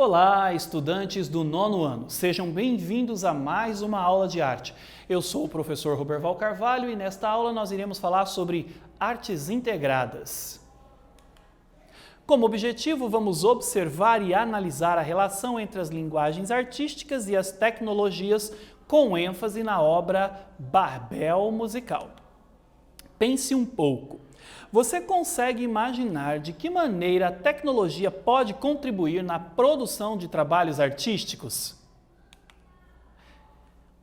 Olá, estudantes do nono ano. Sejam bem-vindos a mais uma aula de arte. Eu sou o professor Roberval Carvalho e nesta aula nós iremos falar sobre artes integradas. Como objetivo, vamos observar e analisar a relação entre as linguagens artísticas e as tecnologias, com ênfase na obra Babel musical. Pense um pouco. Você consegue imaginar de que maneira a tecnologia pode contribuir na produção de trabalhos artísticos?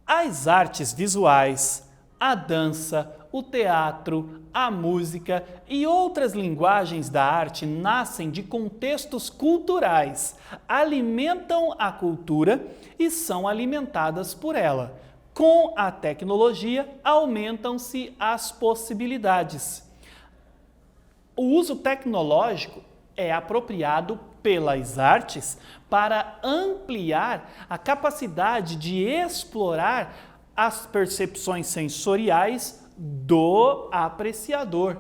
As artes visuais, a dança, o teatro, a música e outras linguagens da arte nascem de contextos culturais, alimentam a cultura e são alimentadas por ela. Com a tecnologia, aumentam-se as possibilidades. O uso tecnológico é apropriado pelas artes para ampliar a capacidade de explorar as percepções sensoriais do apreciador.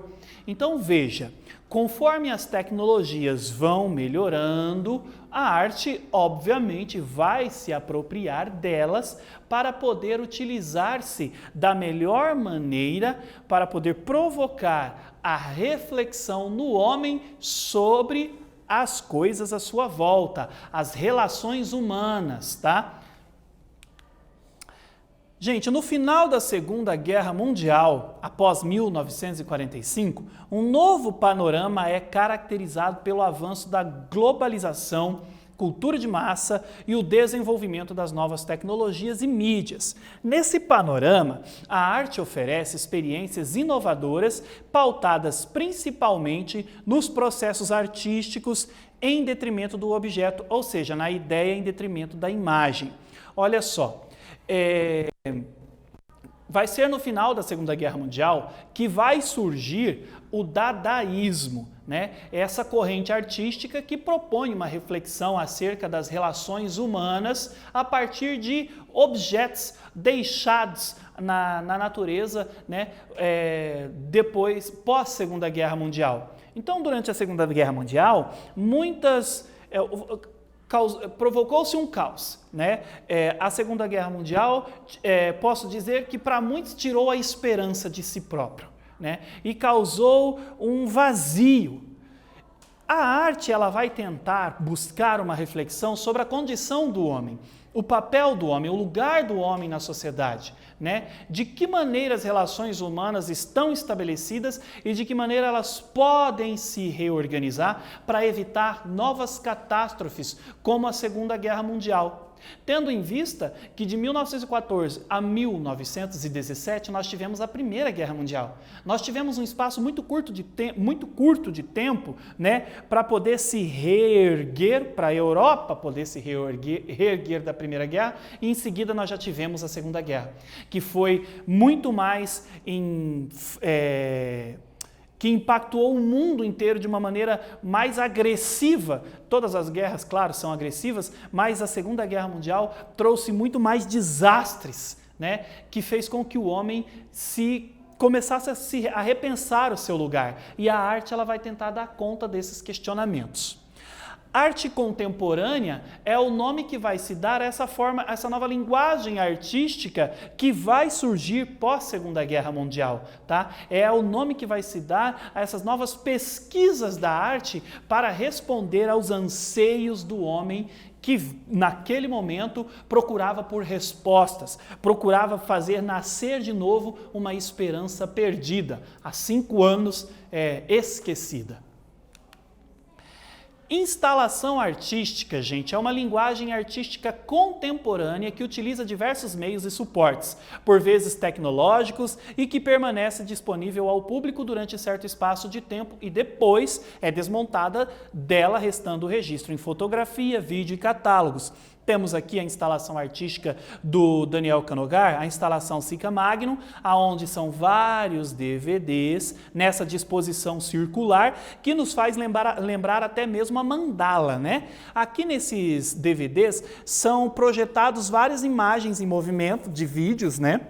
Então veja, conforme as tecnologias vão melhorando, a arte obviamente vai se apropriar delas para poder utilizar-se da melhor maneira para poder provocar a reflexão no homem sobre as coisas à sua volta, as relações humanas, tá? Gente, no final da Segunda Guerra Mundial, após 1945, um novo panorama é caracterizado pelo avanço da globalização, cultura de massa e o desenvolvimento das novas tecnologias e mídias. Nesse panorama, a arte oferece experiências inovadoras pautadas principalmente nos processos artísticos em detrimento do objeto, ou seja, na ideia em detrimento da imagem. Olha só, vai ser no final da Segunda Guerra Mundial que vai surgir o dadaísmo, né? Essa corrente artística que propõe uma reflexão acerca das relações humanas a partir de objetos deixados na natureza, né? Depois, pós-Segunda Guerra Mundial. Então, durante a Segunda Guerra Mundial, provocou-se um caos, né? A Segunda Guerra Mundial, posso dizer que para muitos tirou a esperança de si próprio, né? E causou um vazio. A arte ela vai tentar buscar uma reflexão sobre a condição do homem, o papel do homem, o lugar do homem na sociedade, né? De que maneira as relações humanas estão estabelecidas e de que maneira elas podem se reorganizar para evitar novas catástrofes como a Segunda Guerra Mundial. Tendo em vista que de 1914 a 1917 nós tivemos a Primeira Guerra Mundial. Nós tivemos um espaço muito curto de tempo, né, para poder se reerguer, para a Europa poder se reerguer da Primeira Guerra, e em seguida nós já tivemos a Segunda Guerra, que foi muito mais que impactou o mundo inteiro de uma maneira mais agressiva. Todas as guerras, claro, são agressivas, mas a Segunda Guerra Mundial trouxe muito mais desastres, né? Que fez com que o homem começasse a repensar o seu lugar. E a arte ela vai tentar dar conta desses questionamentos. Arte contemporânea é o nome que vai se dar a essa nova linguagem artística que vai surgir pós-Segunda Guerra Mundial, tá? É o nome que vai se dar a essas novas pesquisas da arte para responder aos anseios do homem que naquele momento procurava por respostas, procurava fazer nascer de novo uma esperança perdida, há 5 anos esquecida. Instalação artística, gente, é uma linguagem artística contemporânea que utiliza diversos meios e suportes, por vezes tecnológicos, e que permanece disponível ao público durante certo espaço de tempo e depois é desmontada dela, restando o registro em fotografia, vídeo e catálogos. Temos aqui a instalação artística do Daniel Canogar, a instalação Sica Magnum, onde são vários DVDs nessa disposição circular que nos faz lembrar até mesmo a mandala, né? Aqui nesses DVDs são projetados várias imagens em movimento de vídeos, né?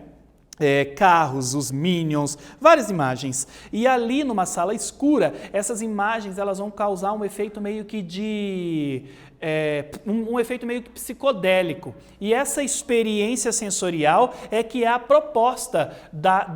Carros, os Minions, várias imagens. E ali numa sala escura, essas imagens elas vão causar um efeito meio que de um efeito meio que psicodélico. E essa experiência sensorial é que é a proposta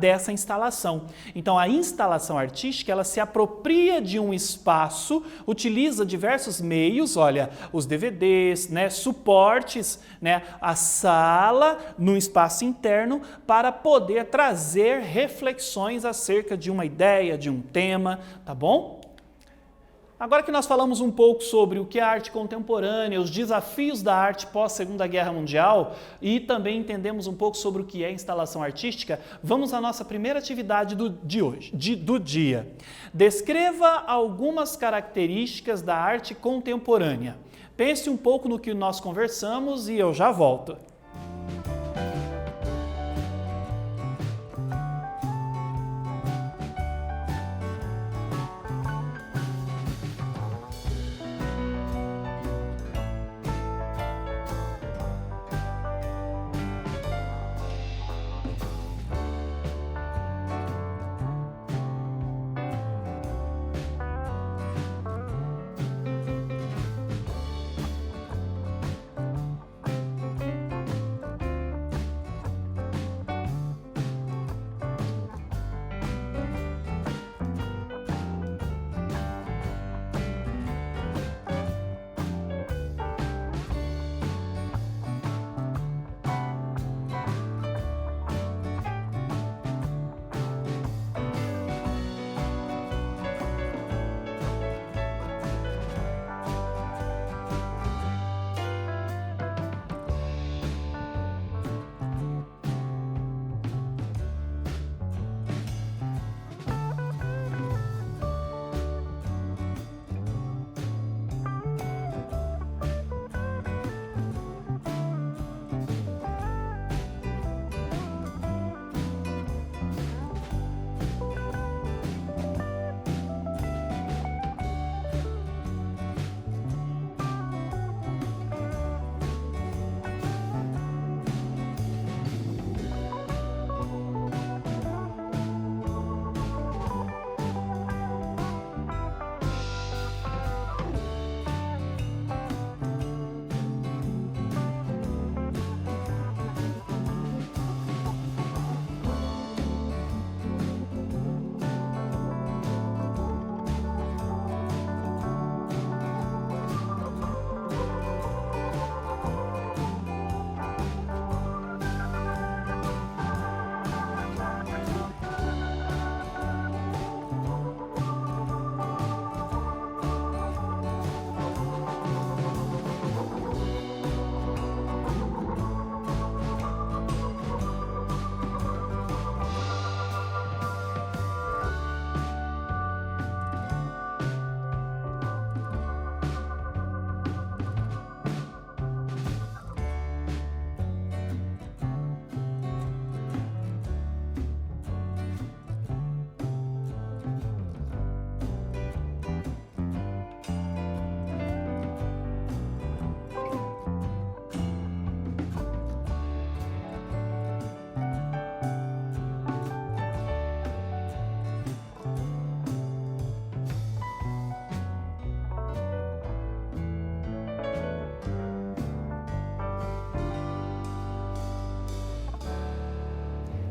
dessa instalação. Então, a instalação artística, ela se apropria de um espaço, utiliza diversos meios, olha, os DVDs, né, suportes, né, a sala no espaço interno, para poder trazer reflexões acerca de uma ideia, de um tema, tá bom? Agora que nós falamos um pouco sobre o que é a arte contemporânea, os desafios da arte pós-Segunda Guerra Mundial e também entendemos um pouco sobre o que é instalação artística, vamos à nossa primeira atividade do dia. Descreva algumas características da arte contemporânea. Pense um pouco no que nós conversamos e eu já volto.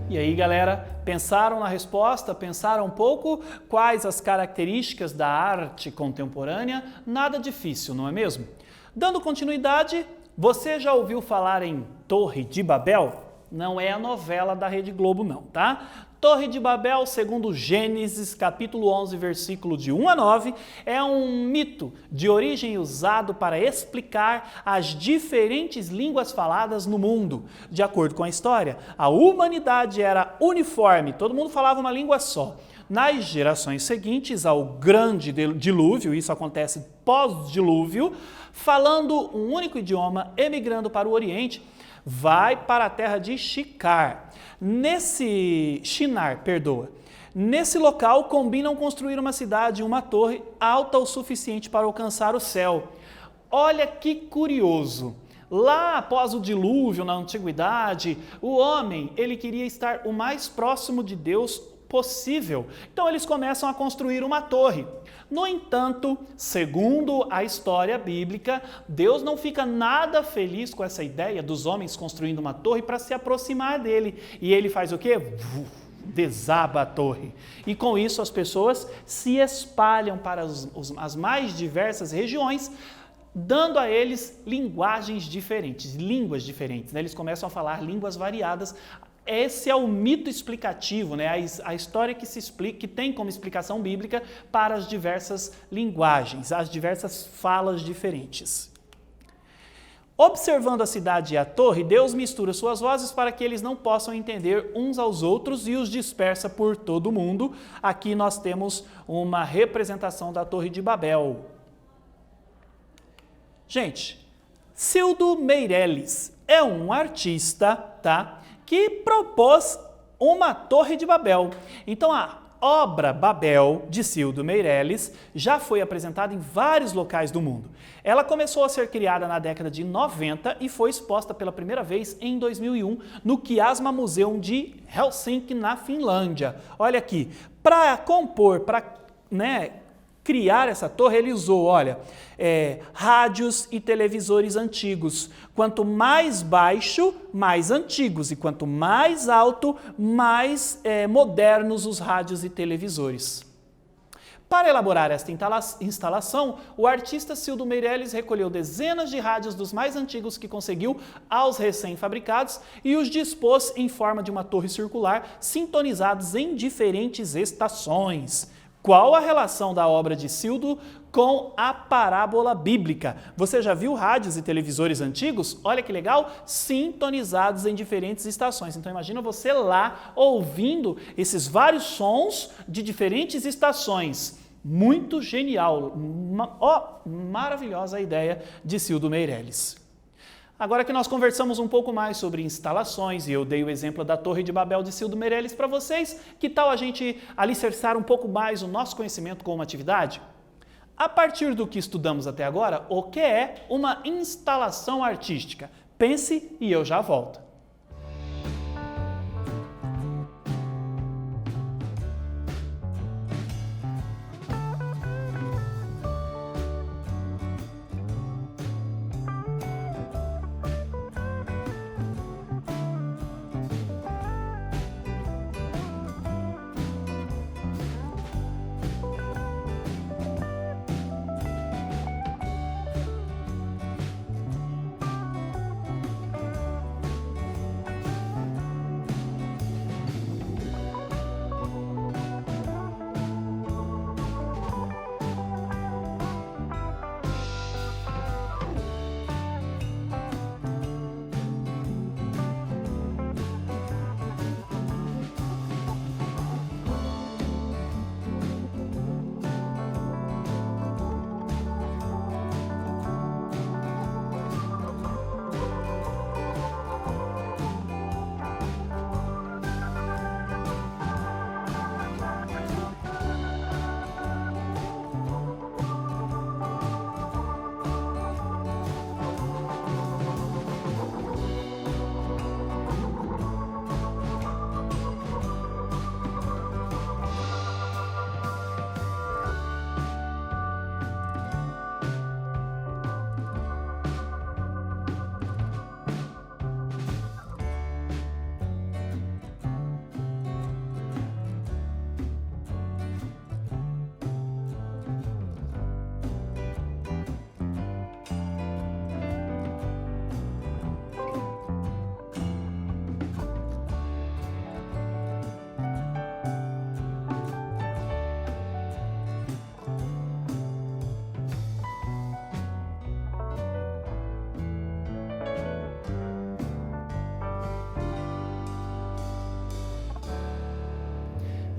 E aí, galera, pensaram na resposta? Pensaram um pouco quais as características da arte contemporânea? Nada difícil, não é mesmo? Dando continuidade, você já ouviu falar em Torre de Babel? Não é a novela da Rede Globo não, tá? Torre de Babel, segundo Gênesis, capítulo 11, versículo de 1 a 9, é um mito de origem usado para explicar as diferentes línguas faladas no mundo. De acordo com a história, a humanidade era uniforme, todo mundo falava uma língua só. Nas gerações seguintes ao grande dilúvio, isso acontece pós-dilúvio, falando um único idioma, emigrando para o Oriente, vai para a terra de Shinar. Nesse local combinam construir uma cidade, uma torre alta o suficiente para alcançar o céu. Olha que curioso! Lá após o dilúvio, na antiguidade, o homem ele queria estar o mais próximo de Deus possível. Então eles começam a construir uma torre. No entanto, segundo a história bíblica, Deus não fica nada feliz com essa ideia dos homens construindo uma torre para se aproximar dele. E ele faz o quê? Desaba a torre. E com isso as pessoas se espalham para as mais diversas regiões, dando a eles linguagens diferentes, línguas diferentes. Né? Eles começam a falar línguas variadas. Esse é o mito explicativo, né? A história que se explica, que tem como explicação bíblica para as diversas linguagens, as diversas falas diferentes. Observando a cidade e a torre, Deus mistura suas vozes para que eles não possam entender uns aos outros e os dispersa por todo o mundo. Aqui nós temos uma representação da Torre de Babel. Gente, Cildo Meirelles é um artista, tá, que propôs uma Torre de Babel. Então a obra Babel, de Cildo Meirelles, já foi apresentada em vários locais do mundo. Ela começou a ser criada na década de 90 e foi exposta pela primeira vez em 2001 no Kiasma Museum de Helsinki, na Finlândia. Olha aqui, para compor, para criar essa torre, ele usou, rádios e televisores antigos. Quanto mais baixo, mais antigos. E quanto mais alto, mais modernos os rádios e televisores. Para elaborar esta instalação, o artista Cildo Meirelles recolheu dezenas de rádios dos mais antigos que conseguiu aos recém-fabricados e os dispôs em forma de uma torre circular, sintonizados em diferentes estações. Qual a relação da obra de Cildo com a parábola bíblica? Você já viu rádios e televisores antigos? Olha que legal, sintonizados em diferentes estações. Então imagina você lá ouvindo esses vários sons de diferentes estações. Muito genial, maravilhosa a ideia de Cildo Meirelles. Agora que nós conversamos um pouco mais sobre instalações e eu dei o exemplo da Torre de Babel de Cildo Meirelles para vocês, que tal a gente alicerçar um pouco mais o nosso conhecimento com uma atividade? A partir do que estudamos até agora, o que é uma instalação artística? Pense e eu já volto.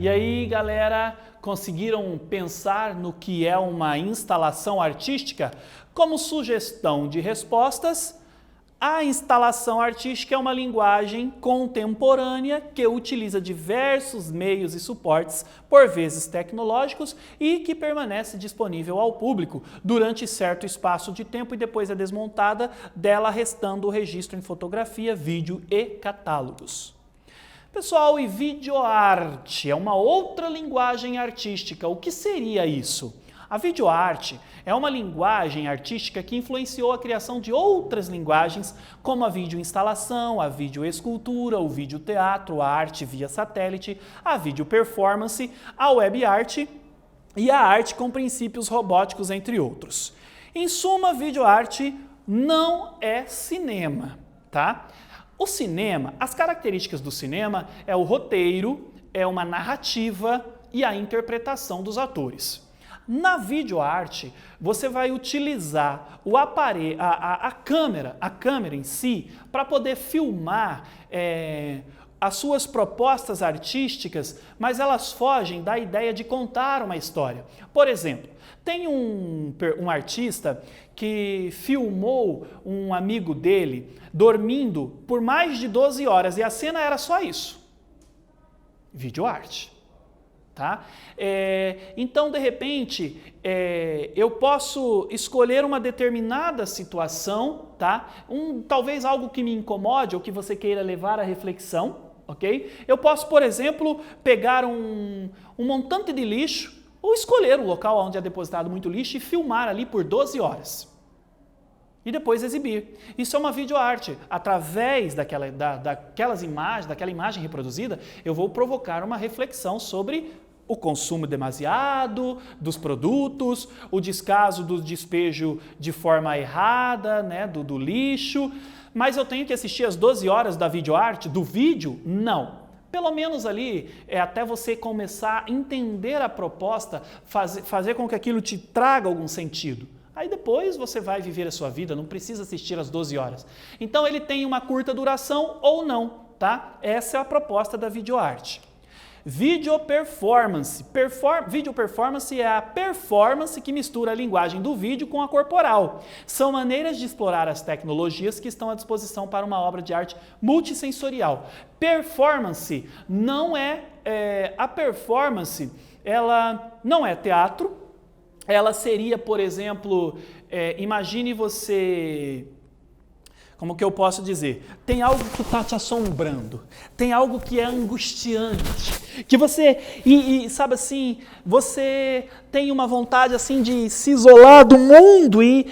E aí, galera, conseguiram pensar no que é uma instalação artística? Como sugestão de respostas, a instalação artística é uma linguagem contemporânea que utiliza diversos meios e suportes, por vezes tecnológicos, e que permanece disponível ao público durante certo espaço de tempo e depois é desmontada, dela restando o registro em fotografia, vídeo e catálogos. Pessoal, e videoarte é uma outra linguagem artística. O que seria isso? A videoarte é uma linguagem artística que influenciou a criação de outras linguagens, como a videoinstalação, a videoescultura, o videoteatro, a arte via satélite, a videoperformance, a web art e a arte com princípios robóticos, entre outros. Em suma, videoarte não é cinema, tá? O cinema, as características do cinema é o roteiro, é uma narrativa e a interpretação dos atores. Na videoarte, você vai utilizar o aparelho, a câmera em si, para poder filmar as suas propostas artísticas, mas elas fogem da ideia de contar uma história. Por exemplo, tem um artista que filmou um amigo dele dormindo por mais de 12 horas e a cena era só isso. Videoarte. Tá? Então, de repente, eu posso escolher uma determinada situação, tá? Talvez algo que me incomode ou que você queira levar à reflexão, ok? Eu posso, por exemplo, pegar um montante de lixo ou escolher o local onde é depositado muito lixo e filmar ali por 12 horas. E depois exibir. Isso é uma videoarte. Através daquela imagem reproduzida, eu vou provocar uma reflexão sobre o consumo demasiado dos produtos, o descaso do despejo de forma errada, né, do lixo. Mas eu tenho que assistir as 12 horas da videoarte, do vídeo? Não. Pelo menos ali, até você começar a entender a proposta, fazer com que aquilo te traga algum sentido. Aí depois você vai viver a sua vida, não precisa assistir às 12 horas. Então ele tem uma curta duração ou não, tá? Essa é a proposta da videoarte. Videoperformance. Videoperformance é a performance que mistura a linguagem do vídeo com a corporal. São maneiras de explorar as tecnologias que estão à disposição para uma obra de arte multissensorial. Performance não a performance, ela não é teatro. Ela seria, por exemplo, imagine você... Como que eu posso dizer? Tem algo que está te assombrando, tem algo que é angustiante, que você, sabe assim, você tem uma vontade assim de se isolar do mundo e...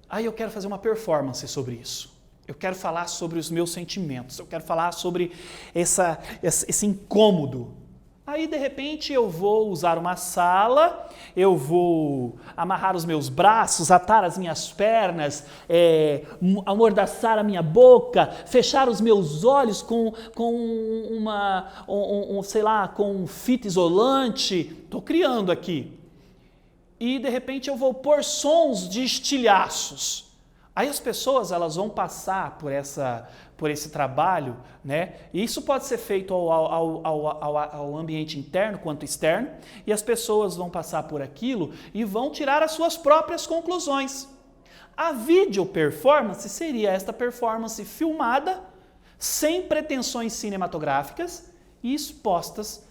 Aí eu quero fazer uma performance sobre isso. Eu quero falar sobre os meus sentimentos, eu quero falar sobre esse incômodo. Aí, de repente, eu vou usar uma sala, eu vou amarrar os meus braços, atar as minhas pernas, amordaçar a minha boca, fechar os meus olhos com com fita isolante. Estou criando aqui. E, de repente, eu vou pôr sons de estilhaços. Aí as pessoas elas vão passar por esse trabalho, né? E isso pode ser feito ao ambiente interno quanto externo, e as pessoas vão passar por aquilo e vão tirar as suas próprias conclusões. A video performance seria esta performance filmada, sem pretensões cinematográficas e exposta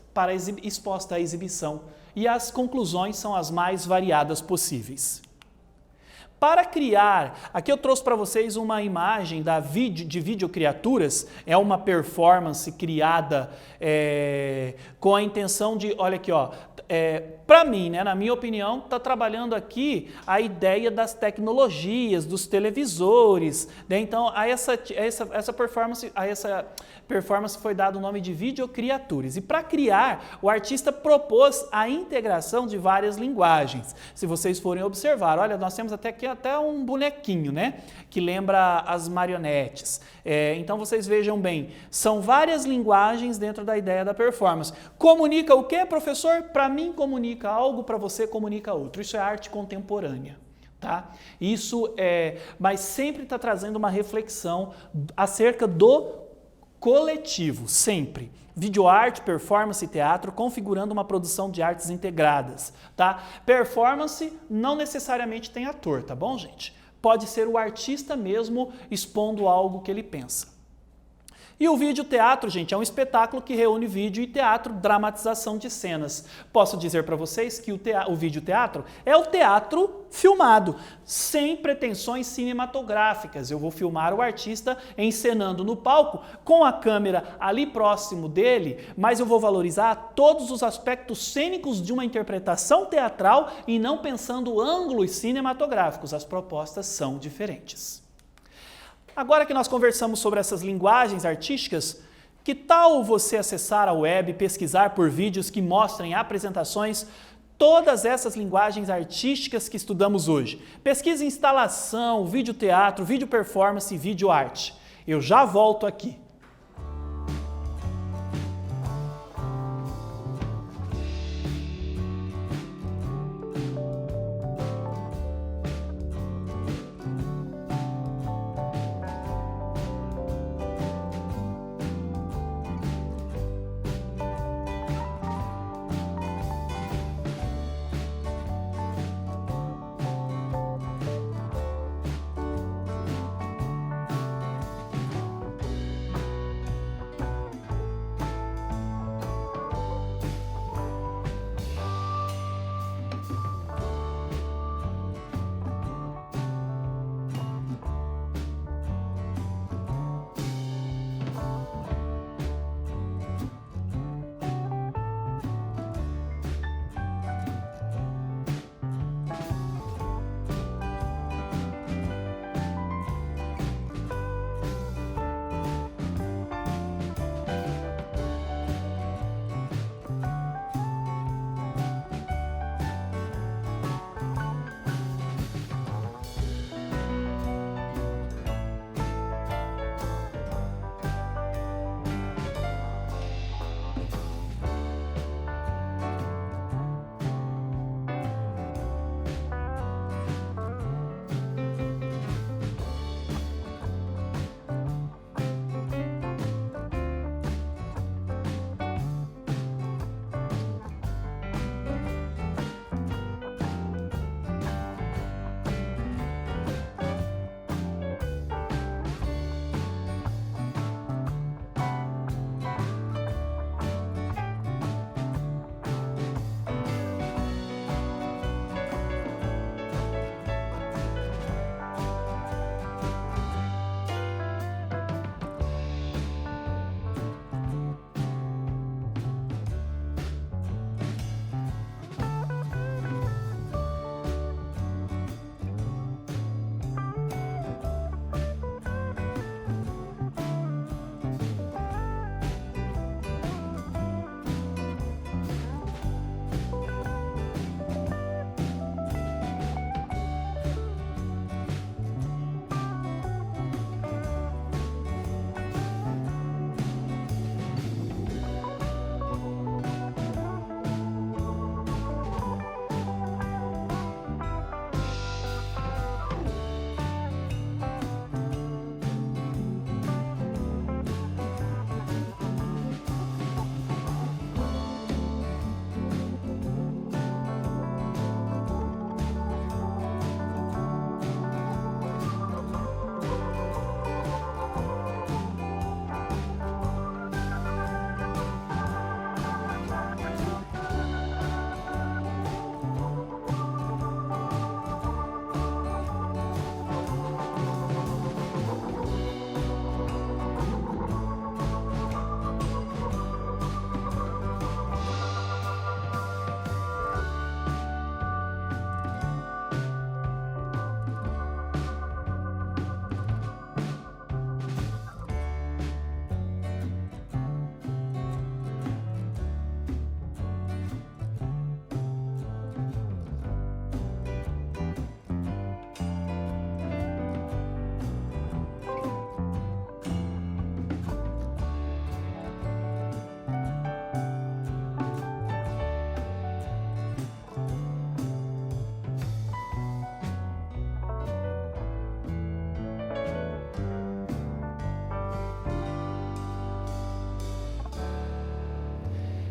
à exibição. E as conclusões são as mais variadas possíveis. Para criar, aqui eu trouxe para vocês uma imagem de videocriaturas, é uma performance criada com a intenção de, olha aqui, ó, para mim, né, na minha opinião, está trabalhando aqui a ideia das tecnologias, dos televisores, né? Então a essa performance foi dado o nome de videocriaturas. E para criar, o artista propôs a integração de várias linguagens. Se vocês forem observar, olha, nós temos até um bonequinho, né, que lembra as marionetes. Então vocês vejam bem, são várias linguagens dentro da ideia da performance. Comunica o quê, professor? Para mim comunica algo, para você comunica outro. Isso é arte contemporânea. Tá? Isso mas sempre está trazendo uma reflexão acerca do coletivo, sempre. Videoarte, performance e teatro, configurando uma produção de artes integradas, tá? Performance não necessariamente tem ator, tá bom, gente? Pode ser o artista mesmo expondo algo que ele pensa. E o videoteatro, gente, é um espetáculo que reúne vídeo e teatro, dramatização de cenas. Posso dizer para vocês que o videoteatro é o teatro filmado, sem pretensões cinematográficas. Eu vou filmar o artista encenando no palco, com a câmera ali próximo dele, mas eu vou valorizar todos os aspectos cênicos de uma interpretação teatral e não pensando ângulos cinematográficos. As propostas são diferentes. Agora que nós conversamos sobre essas linguagens artísticas, que tal você acessar a web e pesquisar por vídeos que mostrem apresentações, todas essas linguagens artísticas que estudamos hoje? Pesquise instalação, videoteatro, vídeo performance e vídeo arte. Eu já volto aqui.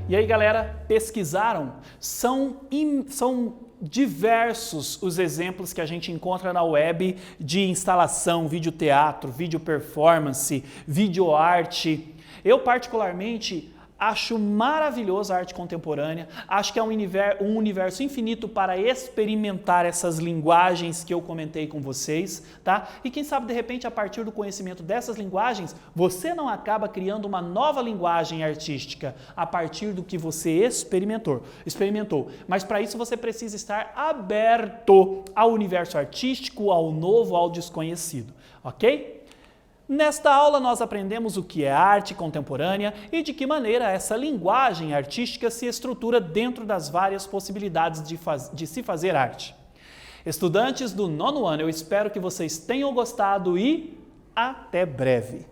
E aí, galera, pesquisaram? São diversos os exemplos que a gente encontra na web de instalação, videoteatro, vídeo performance, videoarte. Eu particularmente acho maravilhoso a arte contemporânea, acho que é um universo infinito para experimentar essas linguagens que eu comentei com vocês, tá? E quem sabe, de repente, a partir do conhecimento dessas linguagens, você não acaba criando uma nova linguagem artística a partir do que você experimentou. Mas para isso você precisa estar aberto ao universo artístico, ao novo, ao desconhecido, ok? Nesta aula nós aprendemos o que é arte contemporânea e de que maneira essa linguagem artística se estrutura dentro das várias possibilidades de se fazer arte. Estudantes do 9º ano, eu espero que vocês tenham gostado e até breve!